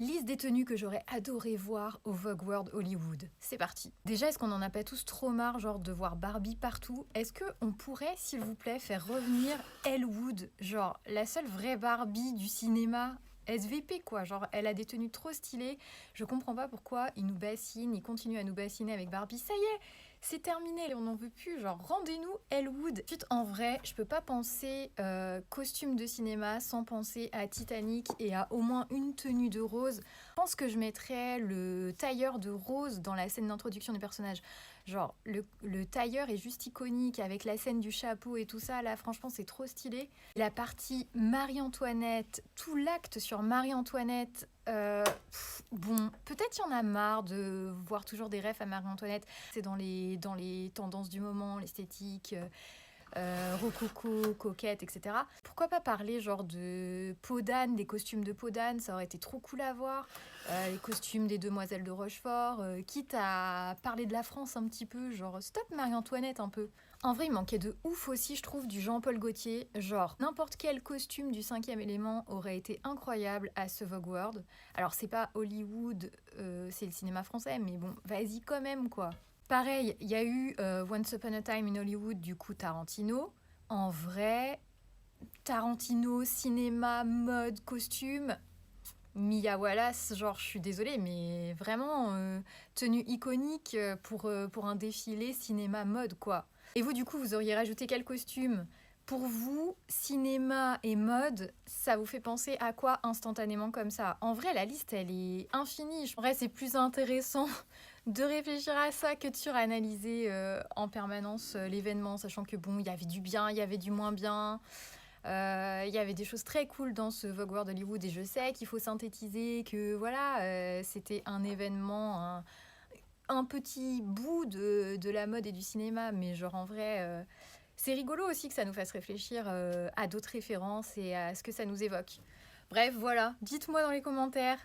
Liste des tenues que j'aurais adoré voir au Vogue World Hollywood. C'est parti. Déjà, est-ce qu'on n'en a pas tous trop marre, genre, de voir Barbie partout? Est-ce qu'on pourrait, s'il vous plaît, faire revenir Elle Wood, genre, la seule vraie Barbie du cinéma SVP, quoi. Genre, elle a des tenues trop stylées. Je comprends pas pourquoi ils nous bassinent, ils continuent à nous bassiner avec Barbie. Ça y est, c'est terminé, on n'en veut plus. Genre, rendez-nous Elle Wood. Ensuite, en vrai, je peux pas penser costume de cinéma sans penser à Titanic et à au moins une tenue de Rose. Je pense que je mettrais le tailleur de Rose dans la scène d'introduction du personnage. Genre, le tailleur est juste iconique avec la scène du chapeau et tout ça. Là, franchement, c'est trop stylé. La partie Marie-Antoinette, tout l'acte sur Marie-Antoinette. Bon, peut-être il y en a marre de voir toujours des refs à Marie-Antoinette. C'est dans les tendances du moment, l'esthétique. Rococo, coquette, etc. Pourquoi pas parler genre de peau d'âne, des costumes de peau d'âne, ça aurait été trop cool à voir. Les costumes des demoiselles de Rochefort, quitte à parler de la France un petit peu, genre stop Marie-Antoinette un peu. En vrai, il manquait de ouf aussi, je trouve, du Jean-Paul Gaultier. Genre, n'importe quel costume du cinquième élément aurait été incroyable à ce Vogue World. Alors, c'est pas Hollywood, c'est le cinéma français, mais bon, vas-y quand même, quoi. Pareil, il y a eu Once Upon a Time in Hollywood, du coup Tarantino. En vrai, Tarantino, cinéma, mode, costume, Mia Wallace, genre je suis désolée, mais vraiment tenue iconique pour un défilé cinéma mode quoi. Et vous du coup, vous auriez rajouté quel costume? Pour vous, cinéma et mode, ça vous fait penser à quoi instantanément comme ça? En vrai, la liste, elle est infinie. En vrai, c'est plus intéressant de réfléchir à ça que de suranalyser en permanence l'événement, sachant que bon, il y avait du bien, il y avait du moins bien. Il y avait des choses très cool dans ce Vogue World Hollywood et je sais qu'il faut synthétiser que voilà, c'était un événement, un petit bout de la mode et du cinéma, mais genre en vrai, c'est rigolo aussi que ça nous fasse réfléchir à d'autres références et à ce que ça nous évoque. Bref, voilà, dites-moi dans les commentaires